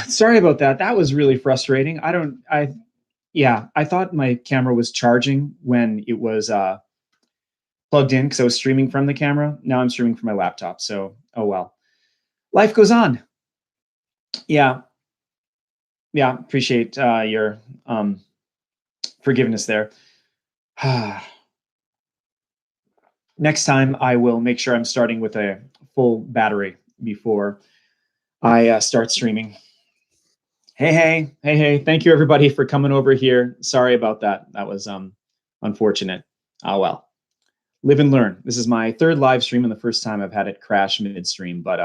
Sorry about that. That was really frustrating. Yeah, I thought my camera was charging when it was plugged in because I was streaming from the camera. Now I'm streaming from my laptop. So, oh well. Life goes on. Yeah. Yeah. Appreciate your forgiveness there. Next time, I will make sure I'm starting with a full battery before I start streaming. Hey. Thank you, everybody, for coming over here. Sorry about that. That was unfortunate. Oh, well. Live and learn. This is my third live stream and the first time I've had it crash midstream. But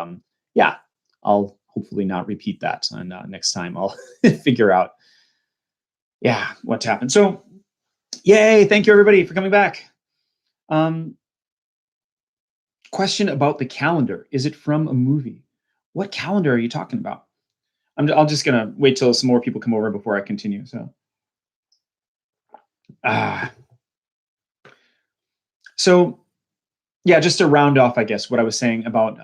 yeah, I'll hopefully not repeat that. And next time I'll figure out, yeah, what's happened. So, yay. Thank you, everybody, for coming back. Question about the calendar. Is it from a movie? What calendar are you talking about? I'm just going to wait till some more people come over before I continue. So yeah, just to round off, I guess, what I was saying about,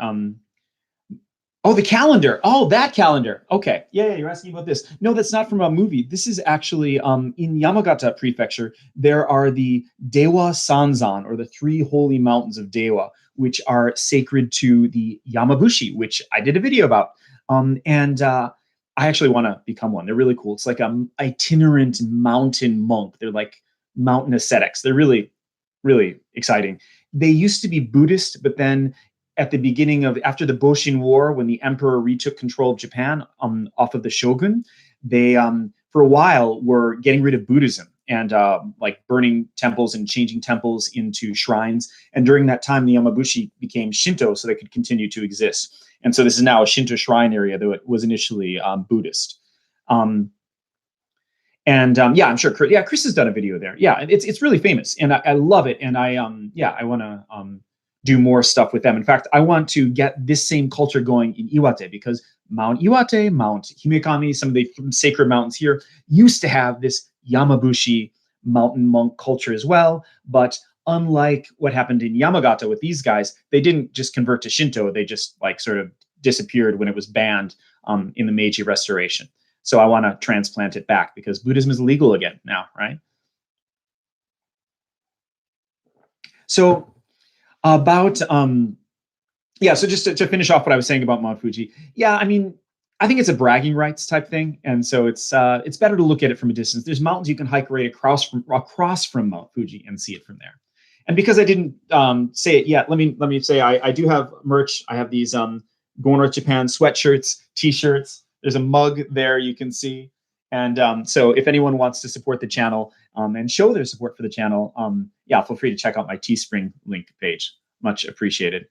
oh, the calendar. Oh, that calendar. Okay. Yeah, you're asking about this. No, that's not from a movie. This is actually in Yamagata Prefecture. There are the Dewa Sanzan, or the three holy mountains of Dewa, which are sacred to the Yamabushi, which I did a video about. And I actually want to become one. They're really cool. It's like an itinerant mountain monk. They're like mountain ascetics. They're really, really exciting. They used to be Buddhist, but then at the beginning of, after the Boshin War, when the emperor retook control of Japan off of the shogun, they for a while were getting rid of Buddhism and like burning temples and changing temples into shrines. And during that time, the Yamabushi became Shinto, so they could continue to exist. And so this is now a Shinto shrine area, though it was initially Buddhist. Yeah, I'm sure. Yeah, Chris has done a video there. Yeah, it's really famous, and I love it. And I want to do more stuff with them. In fact, I want to get this same culture going in Iwate, because Mount Iwate, Mount Himekami, some of the sacred mountains here used to have this Yamabushi mountain monk culture as well. But unlike what happened in Yamagata with these guys, they didn't just convert to Shinto. They just like sort of disappeared when it was banned in the Meiji Restoration. So I want to transplant it back because Buddhism is legal again now, right? So about, yeah, so just to finish off what I was saying about Mount Fuji. Yeah, I mean, I think it's a bragging rights type thing. And so it's better to look at it from a distance. There's mountains you can hike right across from Mount Fuji and see it from there. And because I didn't say it yet, let me say I do have merch. I have these Go North Japan sweatshirts, t-shirts. There's a mug there you can see. And so if anyone wants to support the channel and show their support for the channel, yeah, feel free to check out my Teespring link page. Much appreciated.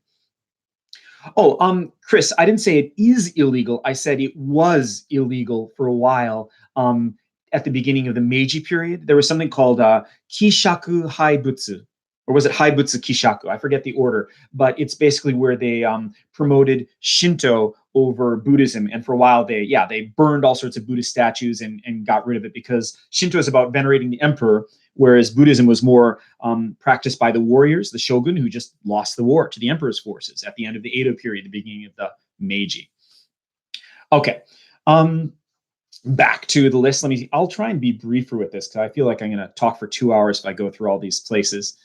Oh, Chris, I didn't say it is illegal. I said it was illegal for a while. At the beginning of the Meiji period, there was something called Kishaku Haibutsu, or was it Haibutsu Kishaku? I forget the order, but it's basically where they promoted Shinto over Buddhism. And for a while, they burned all sorts of Buddhist statues and got rid of it, because Shinto is about venerating the emperor, whereas Buddhism was more practiced by the warriors, the shogun, who just lost the war to the emperor's forces at the end of the Edo period, the beginning of the Meiji. Okay. Back to the list. I'll try and be briefer with this, because I feel like I'm going to talk for 2 hours if I go through all these places.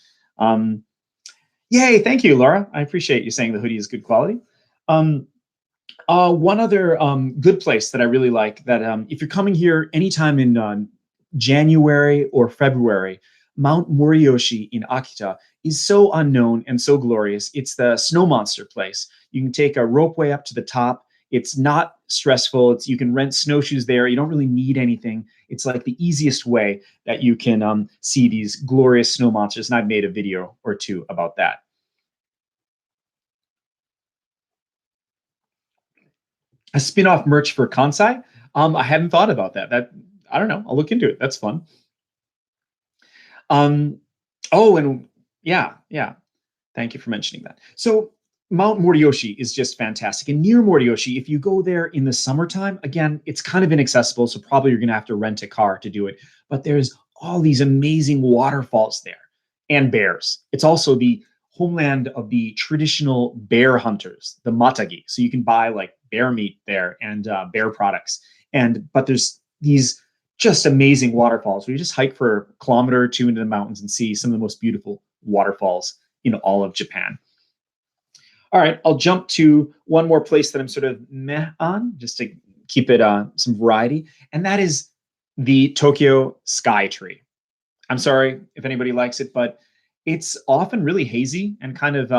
Yay, thank you, Laura. I appreciate you saying the hoodie is good quality. One other good place that I really like, that if you're coming here anytime in January or February, Mount Moriyoshi in Akita is so unknown and so glorious. It's the snow monster place. You can take a ropeway up to the top. It's not stressful. You can rent snowshoes there. You don't really need anything. It's like the easiest way that you can see these glorious snow monsters. And I've made a video or two about that. A spin-off merch for Kansai? I hadn't thought about that. I don't know. I'll look into it. That's fun. Oh, and yeah. Thank you for mentioning that. So Mount Moriyoshi is just fantastic. And near Moriyoshi, if you go there in the summertime, again, it's kind of inaccessible, so probably you're going to have to rent a car to do it. But there's all these amazing waterfalls there and bears. It's also the homeland of the traditional bear hunters, the matagi. So you can buy like bear meat there and bear products. But there's these just amazing waterfalls where you just hike for a kilometer or two into the mountains and see some of the most beautiful waterfalls in all of Japan. All right, I'll jump to one more place that I'm sort of meh on, just to keep it some variety, and that is the Tokyo Sky Tree. I'm sorry if anybody likes it, but it's often really hazy and kind of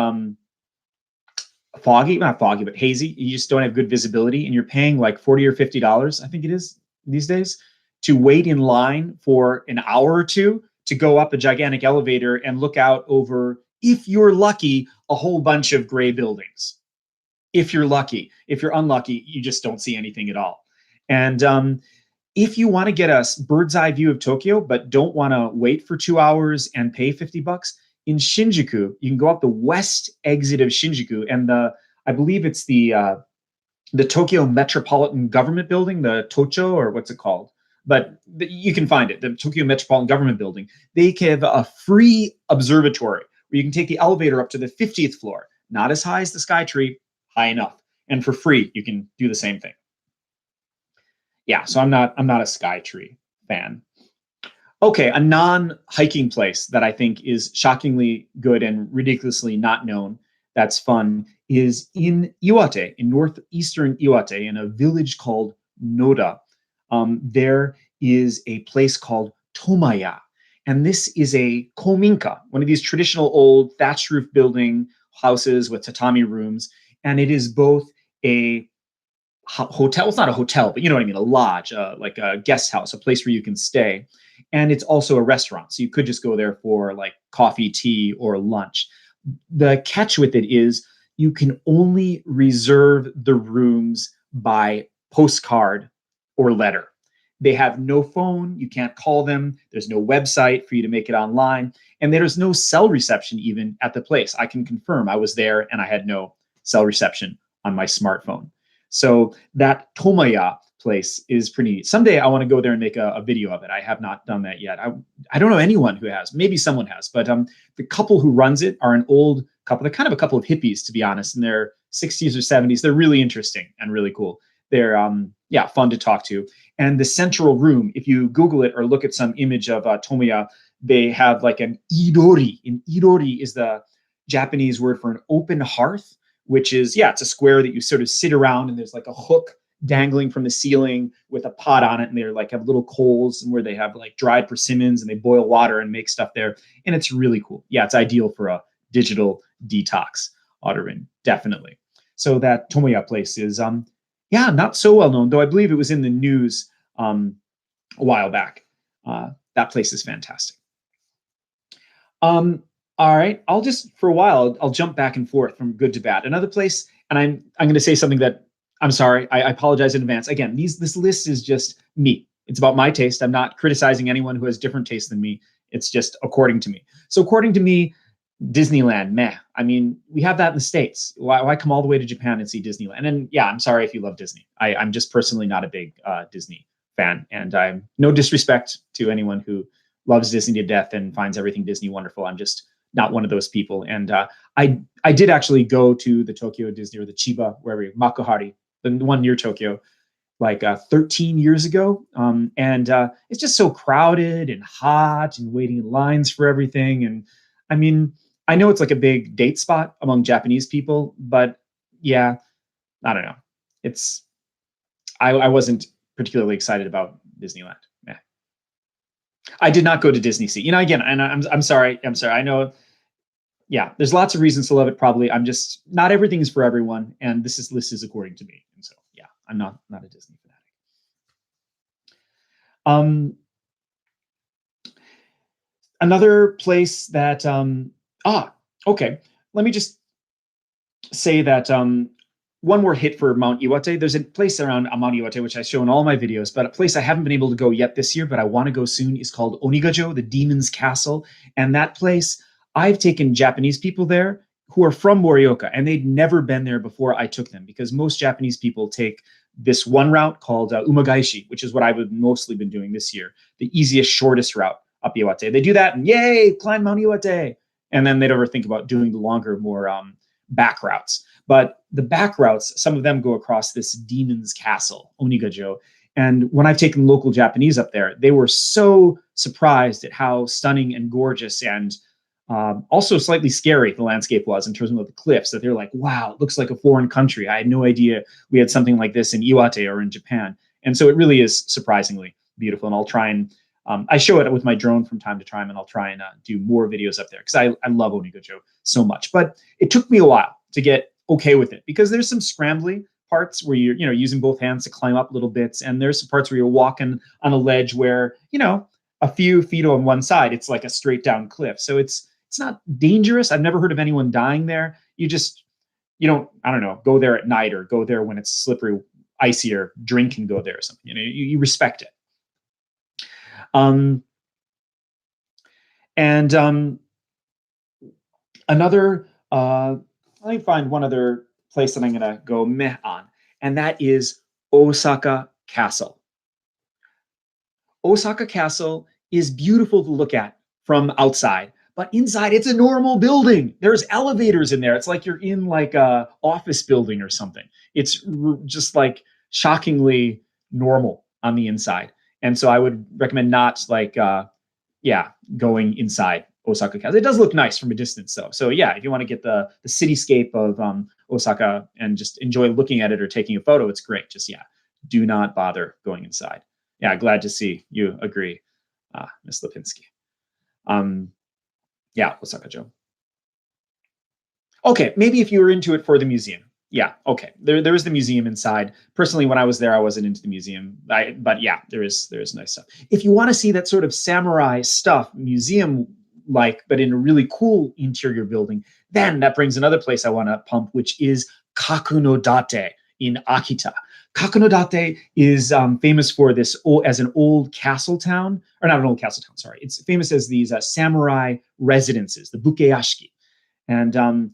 foggy, not foggy, but hazy. You just don't have good visibility, and you're paying like $40 or $50, I think it is these days, to wait in line for an hour or two to go up a gigantic elevator and look out over, if you're lucky, a whole bunch of gray buildings. If you're lucky. If you're unlucky, you just don't see anything at all. And if you want to get a bird's eye view of Tokyo, but don't want to wait for 2 hours and pay $50, in Shinjuku, you can go up the west exit of Shinjuku, and I believe it's the Tokyo Metropolitan Government Building, the Tocho, or what's it called? But you can find it, the Tokyo Metropolitan Government Building. They have a free observatory where you can take the elevator up to the 50th floor, not as high as the Sky Tree, high enough, and for free you can do the same thing. Yeah, so I'm not a Sky Tree fan. Okay, a non-hiking place that I think is shockingly good and ridiculously not known, that's fun, is in Iwate, in northeastern Iwate, in a village called Noda. There is a place called Tomaya, and this is a kominka, one of these traditional old thatched roof building houses with tatami rooms, and it is both a hotel. It's not a hotel, but you know what I mean, a lodge, like a guest house, a place where you can stay. And it's also a restaurant. So you could just go there for like coffee, tea, or lunch. The catch with it is you can only reserve the rooms by postcard or letter. They have no phone. You can't call them. There's no website for you to make it online. And there's no cell reception even at the place. I can confirm I was there and I had no cell reception on my smartphone. So that Tomaya place is pretty neat. Someday I want to go there and make a video of it. I have not done that yet. I don't know anyone who has. Maybe someone has, but the couple who runs it are an old couple. They're kind of a couple of hippies, to be honest, in their 60s or 70s. They're really interesting and really cool. They're fun to talk to. And the central room, if you Google it or look at some image of Tomaya, they have like an idori. And idori is the Japanese word for an open hearth, which is, it's a square that you sort of sit around, and there's like a hook dangling from the ceiling with a pot on it, and they're like have little coals, and where they have like dried persimmons, and they boil water and make stuff there, and it's really cool. Yeah, it's ideal for a digital detox, Otterin, definitely. So that Tomaya place is not so well known, though I believe it was in the news a while back. That place is fantastic. All right, I'll just, for a while, I'll jump back and forth from good to bad. Another place, and I'm going to say something that, I'm sorry, I apologize in advance. Again, this list is just me. It's about my taste. I'm not criticizing anyone who has different taste than me. It's just according to me. So according to me, Disneyland, meh. I mean, we have that in the States. Why come all the way to Japan and see Disneyland? And yeah, I'm sorry if you love Disney. I'm just personally not a big Disney fan. And I'm no disrespect to anyone who loves Disney to death and finds everything Disney wonderful. I'm just not one of those people. And I did actually go to the Tokyo Disney, or the Chiba, wherever, Makuhari, the one near Tokyo, like 13 years ago. And it's just so crowded and hot and waiting in lines for everything. And I mean, I know it's like a big date spot among Japanese people, but yeah, I don't know. I wasn't particularly excited about Disneyland. Yeah. I did not go to Disney Sea. Again, and I'm sorry. I know. Yeah, there's lots of reasons to love it. Probably, I'm just not everything is for everyone, and this list is according to me. And so, yeah, I'm not a Disney fanatic. Another place that okay. Let me just say that one more hit for Mount Iwate. There's a place around Mount Iwate, which I show in all my videos, but a place I haven't been able to go yet this year, but I want to go soon, is called Onigajo, the Demon's Castle. And that place, I've taken Japanese people there who are from Morioka, and they'd never been there before I took them, because most Japanese people take this one route called Umagaishi, which is what I've mostly been doing this year, the easiest, shortest route up Iwate. They do that, and yay, climb Mount Iwate. and then they'd ever think about doing the longer, more back routes. But the back routes, some of them go across this demon's castle, Onigajo. And when I've taken local Japanese up there, they were so surprised at how stunning and gorgeous and also slightly scary the landscape was in terms of the cliffs, that they're like, wow, it looks like a foreign country. I had no idea we had something like this in Iwate or in Japan. And so it really is surprisingly beautiful. And I'll try and, I show it with my drone from time to time, and I'll try and do more videos up there because I love Onigajo so much. But it took me a while to get okay with it because there's some scrambly parts where you're, using both hands to climb up little bits. And there's some parts where you're walking on a ledge where, a few feet on one side, it's like a straight down cliff. So it's not dangerous. I've never heard of anyone dying there. You don't, I don't know, go there at night or go there when it's slippery, icy, or drink and go there or something. You respect it. Another, let me find one other place that I'm going to go meh on, and that is Osaka Castle. Osaka Castle is beautiful to look at from outside, but inside it's a normal building. There's elevators in there. It's like you're in like a office building or something. It's just like shockingly normal on the inside. And so I would recommend not going inside Osaka Castle. It does look nice from a distance though. So yeah, if you want to get the cityscape of Osaka and just enjoy looking at it or taking a photo, it's great. Just, do not bother going inside. Yeah, glad to see you agree, Ms. Lipinski. Osaka Joe. Okay, maybe if you were into it for the museum. Yeah, okay. There is the museum inside. Personally, when I was there, I wasn't into the museum. But yeah, there is nice stuff. If you want to see that sort of samurai stuff, museum-like, but in a really cool interior building, then that brings another place I want to pump, which is Kakunodate in Akita. Kakunodate is famous for this as an old castle town, or not an old castle town, sorry. It's famous as these samurai residences, the bukeyashiki. And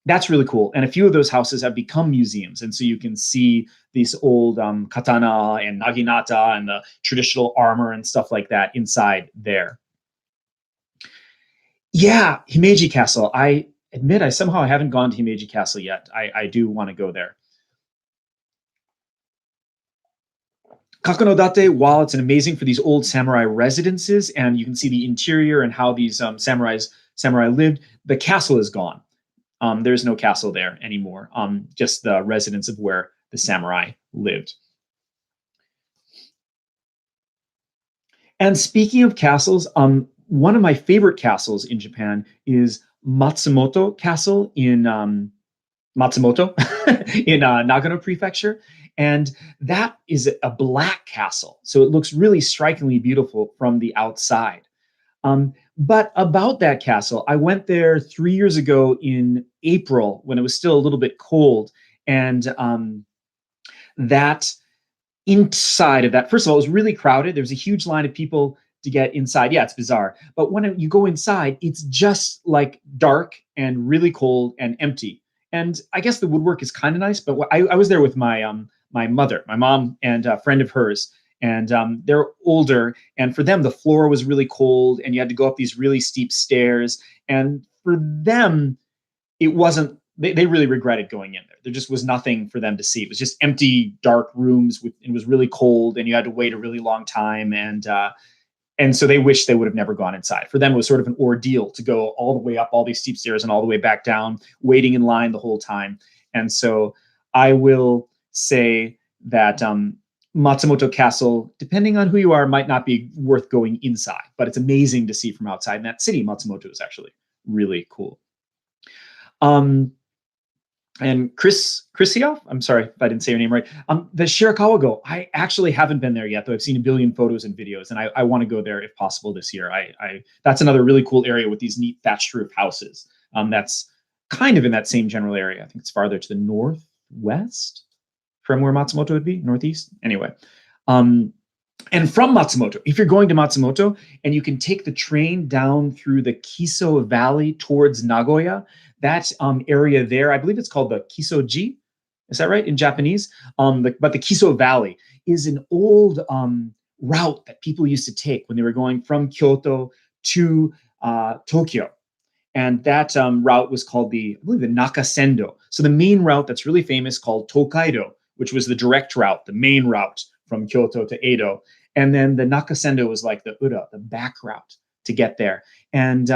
that's really cool. And a few of those houses have become museums. And so you can see these old katana and naginata and the traditional armor and stuff like that inside there. Yeah, Himeji Castle. I admit I haven't gone to Himeji Castle yet. I do want to go there. Kakunodate, while it's amazing for these old samurai residences, and you can see the interior and how these samurai lived, the castle is gone. There's no castle there anymore, just the residence of where the samurai lived. And speaking of castles, one of my favorite castles in Japan is Matsumoto Castle in Matsumoto in Nagano Prefecture. And that is a black castle. So it looks really strikingly beautiful from the outside. But about that castle, I went there 3 years ago in April when it was still a little bit cold. And that inside of that, first of all, it was really crowded. There was a huge line of people to get inside. Yeah, it's bizarre. But when you go inside, it's just like dark and really cold and empty. And I guess the woodwork is kind of nice, but I was there with my mother, my mom, and a friend of hers. And they're older, and for them, the floor was really cold, and you had to go up these really steep stairs. And for them, it wasn't, they really regretted going in there. There just was nothing for them to see. It was just empty, dark rooms, it was really cold, and you had to wait a really long time. And so they wish they would have never gone inside. For them, it was sort of an ordeal to go all the way up all these steep stairs and all the way back down, waiting in line the whole time. And so I will say that Matsumoto Castle, depending on who you are, might not be worth going inside, but it's amazing to see from outside. And that city, Matsumoto, is actually really cool. And Chrisioff, I'm sorry if I didn't say your name right. The Shirakawa-go, I actually haven't been there yet, though I've seen a billion photos and videos, and I want to go there if possible this year. That's another really cool area with these neat thatched roof houses. That's kind of in that same general area. I think it's farther to the northwest from where Matsumoto would be, northeast. Anyway, and from Matsumoto, if you're going to Matsumoto and you can take the train down through the Kiso Valley towards Nagoya, that area there, I believe it's called the Kisoji. Is that right in Japanese? But the Kiso Valley is an old route that people used to take when they were going from Kyoto to Tokyo. And that route was called I believe, the Nakasendo. So the main route that's really famous called Tokaido, which was the direct route, the main route from Kyoto to Edo. And then the Nakasendo was like the Ura, the back route to get there. And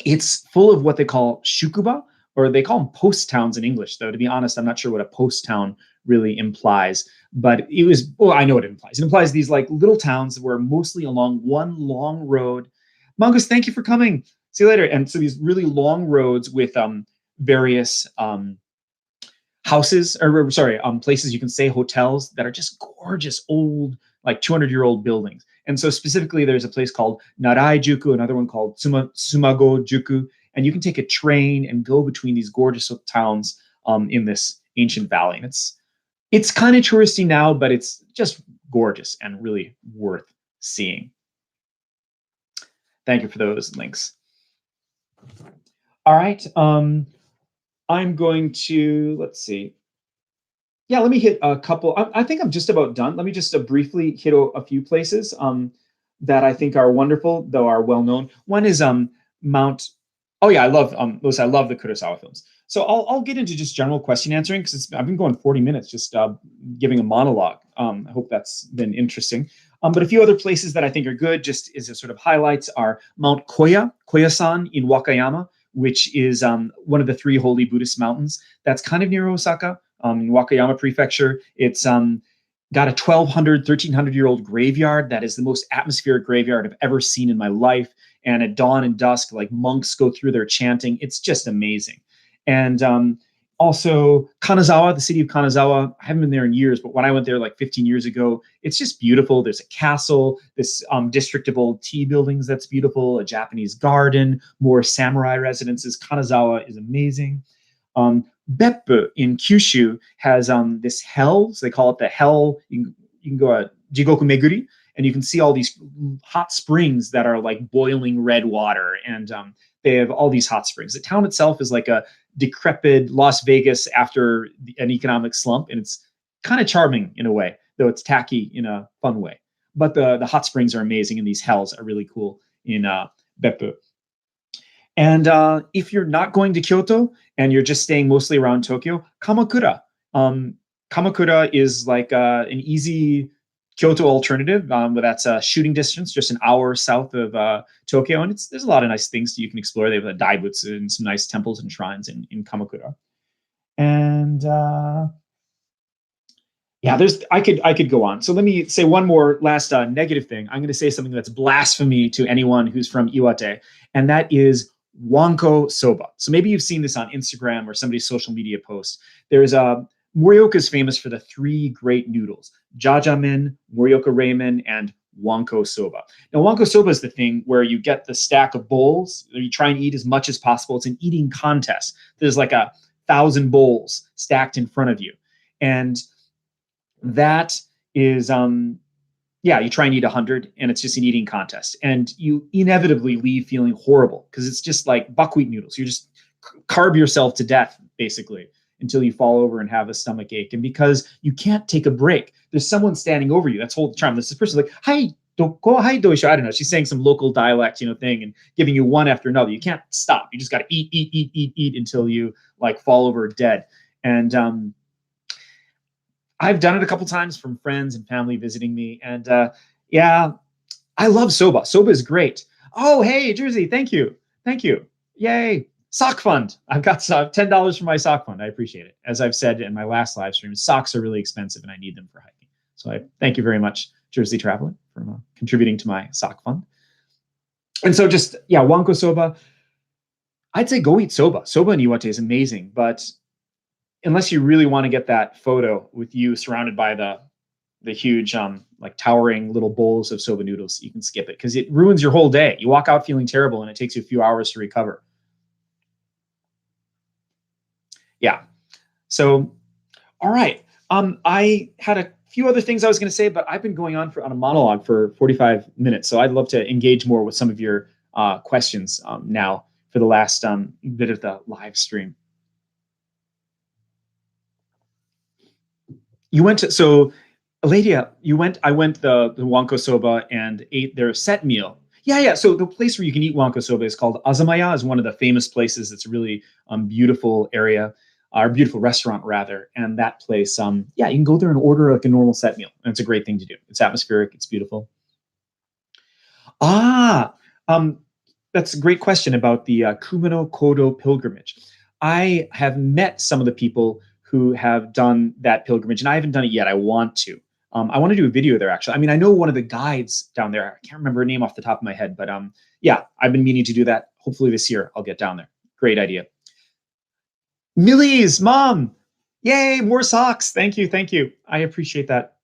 it's full of what they call shukuba, or they call them post towns in English, though, to be honest, I'm not sure what a post town really implies. But it was, well, I know what it implies. It implies these like little towns that were mostly along one long road. Mongoose, thank you for coming. See you later. And so these really long roads with various houses, or sorry, places you can stay, hotels that are just gorgeous old, like 200-year-old buildings. And so specifically, there's a place called Narai-juku, another one called Sumago-juku, and you can take a train and go between these gorgeous towns in this ancient valley. And it's kind of touristy now, but it's just gorgeous and really worth seeing. Thank you for those links. All right. I'm going to, let's see. Yeah, let me hit a couple. I think I'm just about done. Let me just briefly hit a few places that I think are wonderful, though are well known. One is Mount. Oh yeah, I love those. I love the Kurosawa films. So I'll get into just general question answering because I've been going 40 minutes just giving a monologue. I hope that's been interesting. But a few other places that I think are good, just as a sort of highlights, are Mount Koyasan in Wakayama, which is one of the 3 holy Buddhist mountains. That's kind of near Osaka, in Wakayama Prefecture. It's got a 1,200, 1,300-year-old graveyard that is the most atmospheric graveyard I've ever seen in my life. And at dawn and dusk, like monks go through their chanting. It's just amazing. And also Kanazawa, the city of Kanazawa. I haven't been there in years, but when I went there like 15 years ago, it's just beautiful. There's a castle, this district of old tea buildings that's beautiful, a Japanese garden, more samurai residences. Kanazawa is amazing. Beppu in Kyushu has this hell, so they call it the hell. You can go a Jigoku Meguri, and you can see all these hot springs that are like boiling red water, and they have all these hot springs. The town itself is like a decrepit Las Vegas after an economic slump, and it's kind of charming in a way, though it's tacky in a fun way. But the hot springs are amazing, and these hells are really cool in Beppu. And if you're not going to Kyoto and you're just staying mostly around Tokyo, Kamakura. Kamakura is like an easy Kyoto alternative, but that's a shooting distance, just an hour south of Tokyo. And there's a lot of nice things you can explore. They have a daibutsu and some nice temples and shrines in Kamakura. And yeah, I could go on. So let me say one more last negative thing. I'm going to say something that's blasphemy to anyone who's from Iwate, and that is wanko soba. So maybe you've seen this on Instagram or somebody's social media post. There's Morioka is famous for the 3 great noodles: jajamen, Morioka ramen, and wanko soba. Now, wanko soba is the thing where you get the stack of bowls, you try and eat as much as possible. It's an eating contest. There's like 1,000 bowls stacked in front of you. And that is you try and eat 100, and it's just an eating contest, and you inevitably leave feeling horrible because it's just like buckwheat noodles. You just carb yourself to death basically until you fall over and have a stomach ache. And because you can't take a break, there's someone standing over you. That's whole charm. This person like, hi doko, hi doisho. I don't know, she's saying some local dialect thing and giving you one after another. You can't stop. You just got to eat until you like fall over dead. And I've done it a couple times from friends and family visiting me. And yeah, I love soba. Soba is great. Oh, hey, Jersey, thank you. Thank you. Yay. Sock fund. I've got $10 for my sock fund. I appreciate it. As I've said in my last live stream, socks are really expensive and I need them for hiking. So I thank you very much, Jersey Traveler, for contributing to my sock fund. And so just, yeah, wanko soba. I'd say go eat soba. Soba in Iwate is amazing, but unless you really want to get that photo with you surrounded by the huge like towering little bowls of soba noodles, you can skip it because it ruins your whole day. You walk out feeling terrible and it takes you a few hours to recover. Yeah. So, all right. I had a few other things I was going to say, but I've been going on a monologue for 45 minutes. So I'd love to engage more with some of your questions now for the last bit of the live stream. You went to, so Eladia, I went the wanko soba and ate their set meal. Yeah. So the place where you can eat wanko is called Azamaya. Is one of the famous places. It's a really beautiful area, or beautiful restaurant rather. And that place, yeah, you can go there and order like a normal set meal, and it's a great thing to do. It's atmospheric. It's beautiful. Ah, um, that's a great question about the Kumano Kodo pilgrimage. I have met some of the people who have done that pilgrimage, and I haven't done it yet. I want to. I want to do a video there, actually. I mean, I know one of the guides down there. I can't remember her name off the top of my head, but yeah, I've been meaning to do that. Hopefully this year I'll get down there. Great idea. Millie's mom. Yay, more socks. Thank you. Thank you. I appreciate that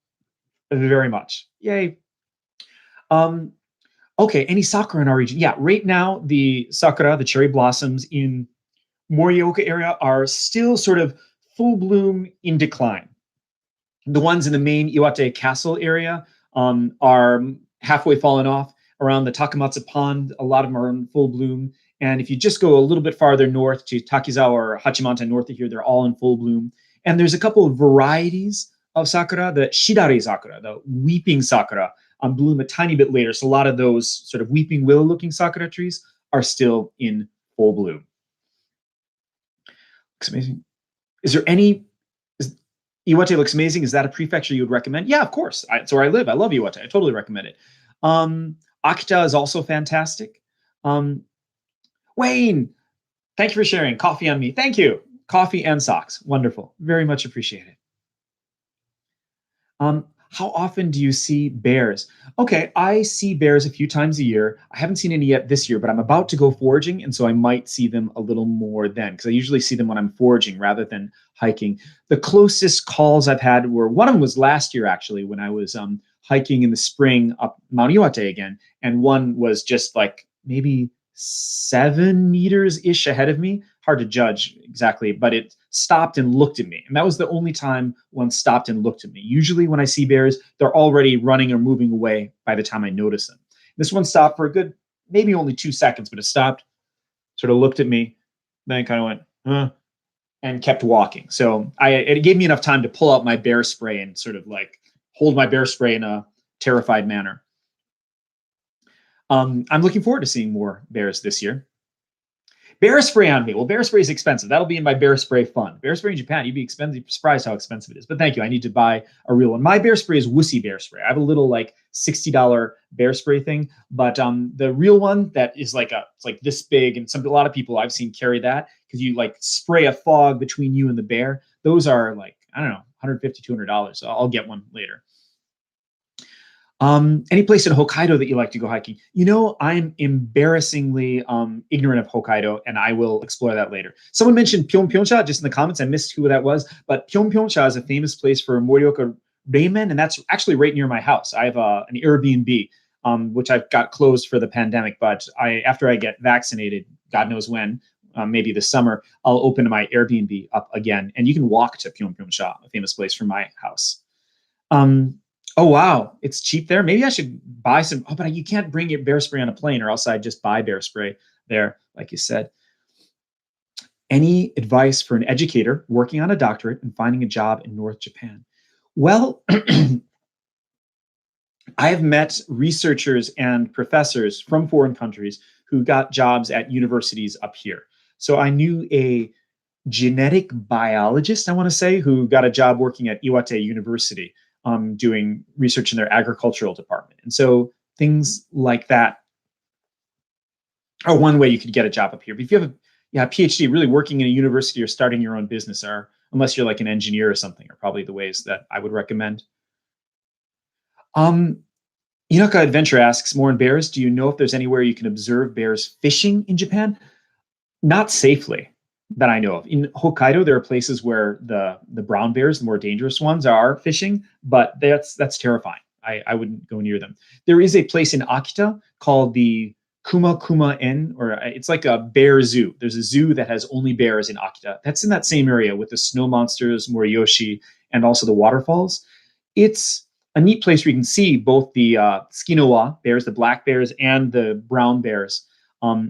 very much. Yay. Um, Okay, any sakura in our region? Yeah, right now the sakura, the cherry blossoms in Morioka area are still sort of full bloom in decline. The ones in the main Iwate Castle area are halfway fallen off. Around the Takamatsu Pond, a lot of them are in full bloom. And if you just go a little bit farther north to Takizawa or Hachimanta north of here, they're all in full bloom. And there's a couple of varieties of sakura, the Shidare sakura, the weeping sakura, bloom a tiny bit later. So a lot of those sort of weeping willow looking sakura trees are still in full bloom. Looks amazing. Is there any Iwate looks amazing. Is that a prefecture you would recommend? Yeah, of course. It's where I live. I love Iwate. I totally recommend it. Akita is also fantastic. Um, Wayne, thank you for sharing. Coffee on me. Thank you. Coffee and socks. Wonderful. Very much appreciated. How often do you see bears? Okay, I see bears a few times a year. I haven't seen any yet this year, but I'm about to go foraging, and so I might see them a little more then, because I usually see them when I'm foraging rather than hiking. The closest calls I've had were, one of them was last year actually, when I was hiking in the spring up Mount Iwate again, and one was just like maybe 7 meters ish ahead of me. Hard to judge exactly, but it stopped and looked at me. And that was the only time one stopped and looked at me. Usually, when I see bears, they're already running or moving away by the time I notice them. This one stopped for a good, maybe only 2 seconds, but it stopped, sort of looked at me, then kind of went, huh, and kept walking. So it gave me enough time to pull out my bear spray and sort of like hold my bear spray in a terrified manner. I'm looking forward to seeing more bears this year. Bear spray on me. Well, bear spray is expensive. That'll be in my bear spray fund. Bear spray in Japan, you'd be surprised how expensive it is. But thank you. I need to buy a real one. My bear spray is wussy bear spray. I have a little like $60 bear spray thing, but the real one that is like it's like this big, and a lot of people I've seen carry that because you like spray a fog between you and the bear. Those are like, I don't know, $150, $200. So I'll get one later. Any place in Hokkaido that you like to go hiking? You know, I'm embarrassingly ignorant of Hokkaido, and I will explore that later. Someone mentioned Pyeongpyeongcha just in the comments. I missed who that was, but Pyeongpyeongcha is a famous place for Morioka ramen, and that's actually right near my house. I have an Airbnb, which I've got closed for the pandemic, but after I get vaccinated, God knows when, maybe this summer, I'll open my Airbnb up again, and you can walk to Pyeongpyeongcha, a famous place from my house. Oh wow, it's cheap there. Maybe I should buy some. Oh, but you can't bring your bear spray on a plane, or else I'd just buy bear spray there, like you said. Any advice for an educator working on a doctorate and finding a job in North Japan? Well, I have met researchers and professors from foreign countries who got jobs at universities up here. So I knew a genetic biologist, I want to say, who got a job working at Iwate University, doing research in their agricultural department. And so things like that are one way you could get a job up here. But if you have a PhD, really working in a university or starting your own business, are, unless you're like an engineer or something, are probably the ways that I would recommend. Inaka Adventure asks, more on bears. Do you know if there's anywhere you can observe bears fishing in Japan? Not safely, that I know of. In Hokkaido, there are places where the brown bears, the more dangerous ones, are fishing, but that's terrifying. I wouldn't go near them. There is a place in Akita called the Kuma Kuma Inn, or it's like a bear zoo. There's a zoo that has only bears in Akita. That's in that same area with the snow monsters, Moriyoshi, and also the waterfalls. It's a neat place where you can see both the Tsukinowa bears, the black bears, and the brown bears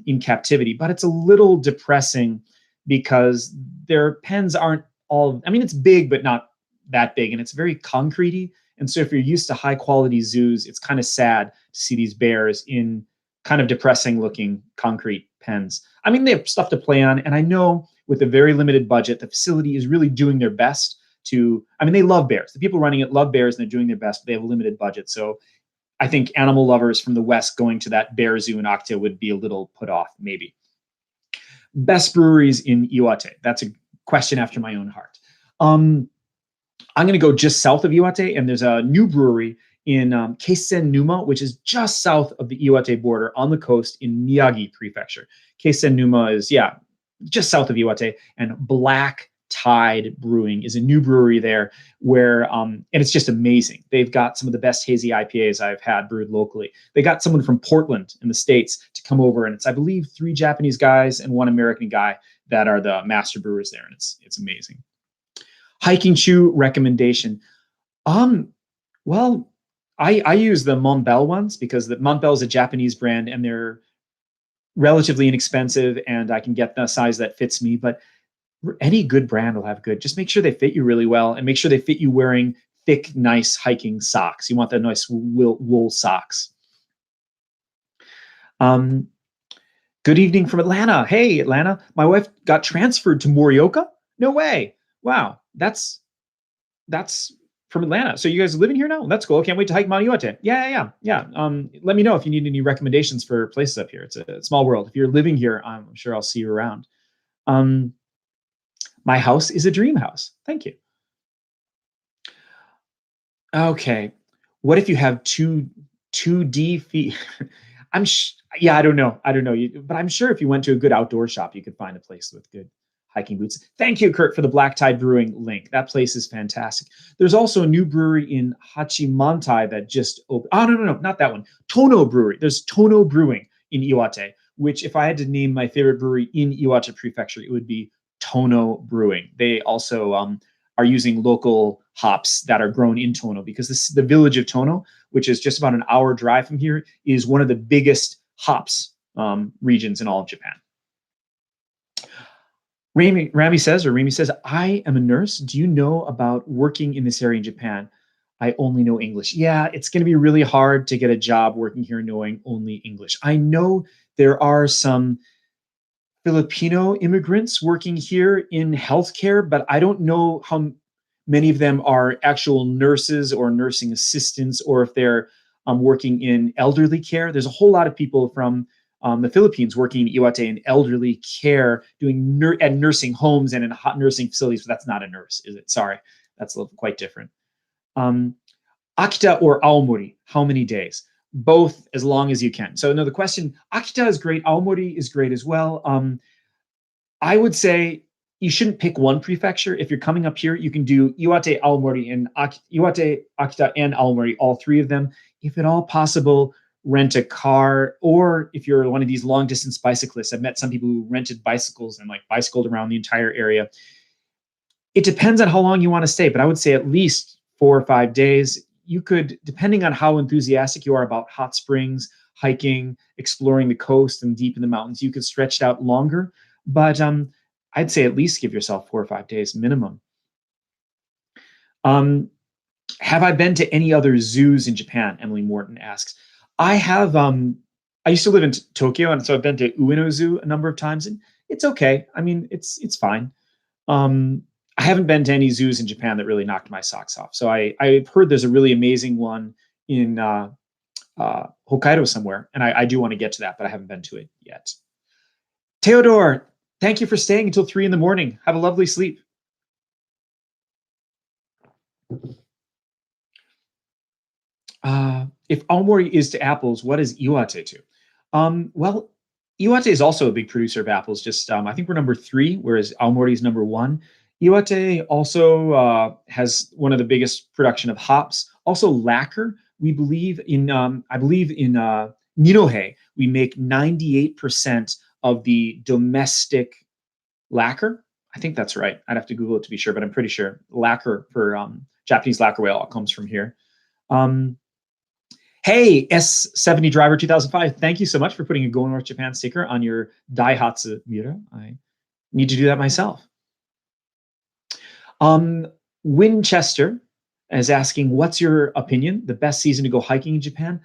in captivity. But it's a little depressing because their pens aren't all, I mean, it's big, but not that big, and it's very concretey. And so if you're used to high quality zoos, it's kind of sad to see these bears in kind of depressing looking concrete pens. I mean, they have stuff to play on. And I know with a very limited budget, the facility is really doing their best to, I mean, they love bears. The people running it love bears and they're doing their best, but they have a limited budget. So I think animal lovers from the West going to that bear zoo in Okta would be a little put off, maybe. Best breweries in Iwate. That's a question after my own heart. I'm going to go just south of Iwate, and there's a new brewery in Keisen Numa, which is just south of the Iwate border on the coast in Miyagi Prefecture. Keisen Numa is, yeah, just south of Iwate, and Black Tide Brewing is a new brewery there where, and it's just amazing. They've got some of the best hazy IPAs I've had brewed locally. They got someone from Portland in the States to come over, and it's, I believe, 3 Japanese guys and 1 American guy that are the master brewers there, and it's amazing. Hiking shoe recommendation. Well, I use the Montbell ones because the Montbell is a Japanese brand and they're relatively inexpensive and I can get the size that fits me, but any good brand will have good. Just make sure they fit you really well and make sure they fit you wearing thick, nice hiking socks. You want the nice wool socks. Good evening from Atlanta. Hey, Atlanta. My wife got transferred to Morioka? No way. Wow. That's from Atlanta. So you guys are living here now? That's cool. I can't wait to hike Mount Iwate. Yeah. Let me know if you need any recommendations for places up here. It's a small world. If you're living here, I'm sure I'll see you around. My house is a dream house. Thank you. Okay. What if you have 2D feet? Yeah, I don't know. But I'm sure if you went to a good outdoor shop, you could find a place with good hiking boots. Thank you, Kurt, for the Black Tide Brewing link. That place is fantastic. There's also a new brewery in Hachimantai that just opened. Oh, no, not that one. Tono Brewery. There's Tono Brewing in Iwate, which if I had to name my favorite brewery in Iwate Prefecture, it would be Tono Brewing. They also are using local hops that are grown in Tono because the village of Tono, which is just about an hour drive from here, is one of the biggest hops regions in all of Japan. Rami says, I am a nurse. Do you know about working in this area in Japan? I only know English. Yeah, it's going to be really hard to get a job working here knowing only English. I know there are some Filipino immigrants working here in healthcare, but I don't know how many of them are actual nurses or nursing assistants or if they're working in elderly care. There's a whole lot of people from the Philippines working in Iwate in elderly care, doing at nursing homes and in hot nursing facilities. But that's not a nurse, is it? Sorry, that's quite different. Akita or Aomori, how many days? Both, as long as you can. So no, the question, Akita is great. Aomori is great as well. I would say you shouldn't pick one prefecture. If you're coming up here, you can do Iwate, Aomori, and Iwate, Akita, and Aomori, all 3 of them. If at all possible, rent a car, or if you're one of these long distance bicyclists, I've met some people who rented bicycles and like bicycled around the entire area. It depends on how long you want to stay, but I would say at least 4 or 5 days. You could, depending on how enthusiastic you are about hot springs, hiking, exploring the coast and deep in the mountains, you could stretch it out longer. But I'd say at least give yourself 4 or 5 days minimum. Have I been to any other zoos in Japan? Emily Morton asks. I have. I used to live in Tokyo, and so I've been to Ueno Zoo a number of times, and it's okay. I mean, it's fine. I haven't been to any zoos in Japan that really knocked my socks off. So I've heard there's a really amazing one in Hokkaido somewhere, and I do want to get to that, but I haven't been to it yet. Theodore, thank you for staying until 3 a.m. Have a lovely sleep. If Aomori is to apples, what is Iwate to? Well, Iwate is also a big producer of apples. Just I think we're number 3, whereas Aomori is number 1. Iwate also has one of the biggest production of hops. Also lacquer. We believe in Ninohe, we make 98% of the domestic lacquer. I think that's right. I'd have to Google it to be sure, but I'm pretty sure lacquer for Japanese lacquer whale all comes from here. Hey, S70 Driver 2005, thank you so much for putting a Go North Japan sticker on your Daihatsu Miura. I need to do that myself. Winchester is asking, what's your opinion? The best season to go hiking in Japan?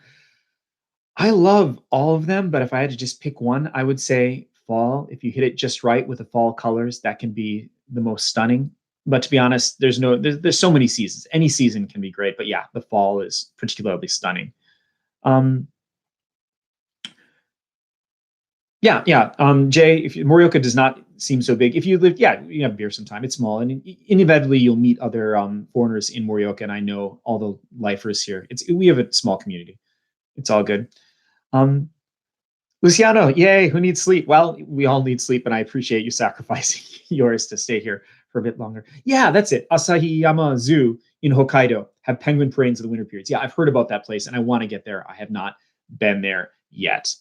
I love all of them, but if I had to just pick one, I would say fall. If you hit it just right with the fall colors, that can be the most stunning. But to be honest, there's so many seasons. Any season can be great, but yeah, the fall is particularly stunning. Um, yeah. Jay, if Morioka does not seem so big, if you live, yeah, you have beer sometime. It's small, and inevitably you'll meet other foreigners in Morioka, and I know all the lifers here. We have a small community. It's all good. Um, Luciano, yay, who needs sleep? Well, we all need sleep, and I appreciate you sacrificing yours to stay here for a bit longer. Yeah, that's it. Asahiyama Zoo in Hokkaido have penguin parades in the winter periods. Yeah, I've heard about that place, and I want to get there. I have not been there yet.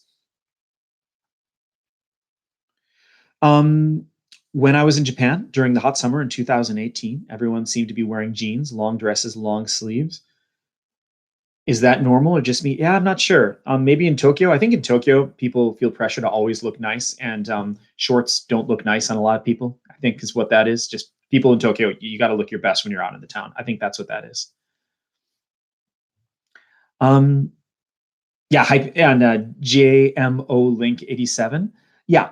Um, when I was in Japan during the hot summer in 2018, everyone seemed to be wearing jeans, long dresses, long sleeves. Is that normal or just me? Yeah, I'm not sure. Maybe in Tokyo. I think in Tokyo, people feel pressure to always look nice, and shorts don't look nice on a lot of people. I think is what that is. Just people in Tokyo, you got to look your best when you're out in the town. I think that's what that is. Um, Yeah, hype and JMO Link 87. Yeah.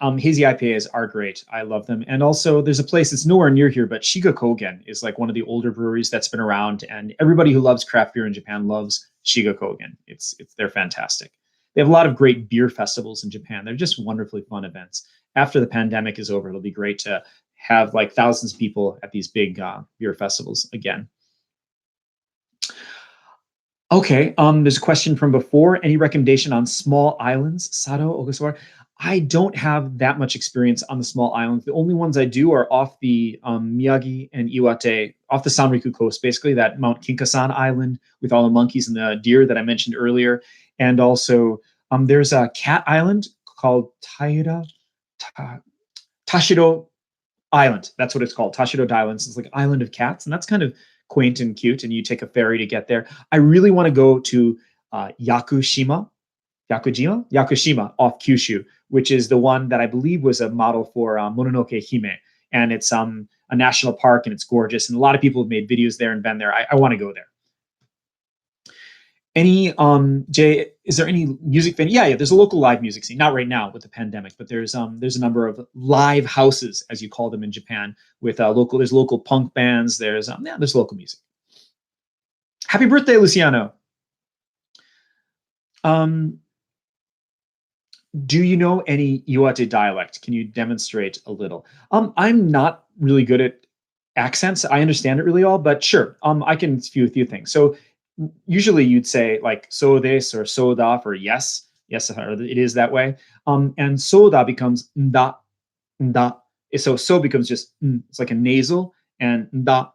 Hazy IPAs are great. I love them. And also, there's a place that's nowhere near here, but Shiga Kogen is like one of the older breweries that's been around, and everybody who loves craft beer in Japan loves Shiga Kogen. It's they're fantastic. They have a lot of great beer festivals in Japan. They're just wonderfully fun events. After the pandemic is over, it'll be great to have like thousands of people at these big beer festivals again. Okay. There's a question from before. Any recommendation on small islands, Sado, Ogasawara? I don't have that much experience on the small islands. The only ones I do are off the Miyagi and Iwate, off the Sanriku coast, basically that Mount Kinkasan island with all the monkeys and the deer that I mentioned earlier. And also, there's a cat island called Ta- Tashiro Island. That's what it's called. Tashido Islands. It's like island of cats, and that's kind of quaint and cute. And you take a ferry to get there. I really want to go to Yakushima off Kyushu, which is the one that I believe was a model for Mononoke Hime, and it's a national park and it's gorgeous. And a lot of people have made videos there and been there. I want to go there. Any Jay, is there any music venue? Yeah, there's a local live music scene. Not right now with the pandemic, but there's a number of live houses, as you call them in Japan, with there's local punk bands. There's local music. Happy birthday, Luciano. Um, do you know any Iwate dialect? Can you demonstrate a little? I'm not really good at accents. I understand it really all, but sure. I can a few things. So usually you'd say like so this or so da for yes, yes, or it is that way. And so da becomes nda, nda. So becomes just it's like a nasal, and nda,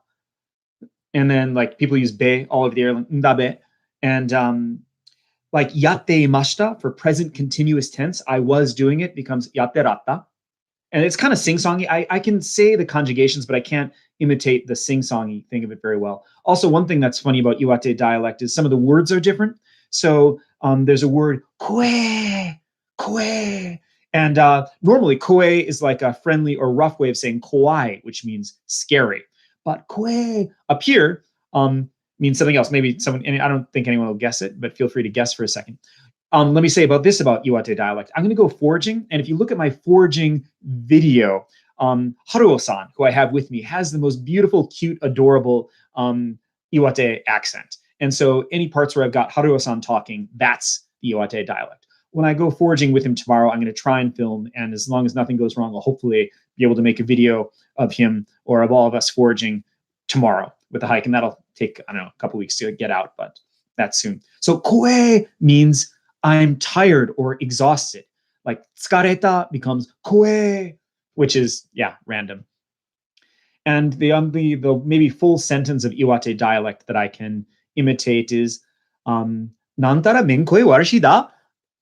and then like people use be all over the air, like ndabe, and like yatte imashita for present continuous tense. I was doing it becomes yatterata, and it's kind of sing-songy. I can say the conjugations, but I can't imitate the sing-songy thing of it very well. Also, one thing that's funny about Iwate dialect is some of the words are different. So there's a word kue, kue, and normally kue is like a friendly or rough way of saying kawaii, which means scary. But kue up here means something else. Maybe someone, and I don't think anyone will guess it, but feel free to guess for a second. Let me say about Iwate dialect. I'm going to go foraging, and if you look at my foraging video, Haruo-san, who I have with me, has the most beautiful, cute, adorable Iwate accent. And so any parts where I've got Haruo-san talking, that's the Iwate dialect. When I go foraging with him tomorrow, I'm going to try and film, and as long as nothing goes wrong, I'll hopefully be able to make a video of him or of all of us foraging tomorrow with the hike, and that'll take, I don't know, a couple weeks to get out, but that's soon. So koe means I'm tired or exhausted. Like tsukareta becomes koe, which is random. And the maybe full sentence of Iwate dialect that I can imitate is nantara men koe warashida,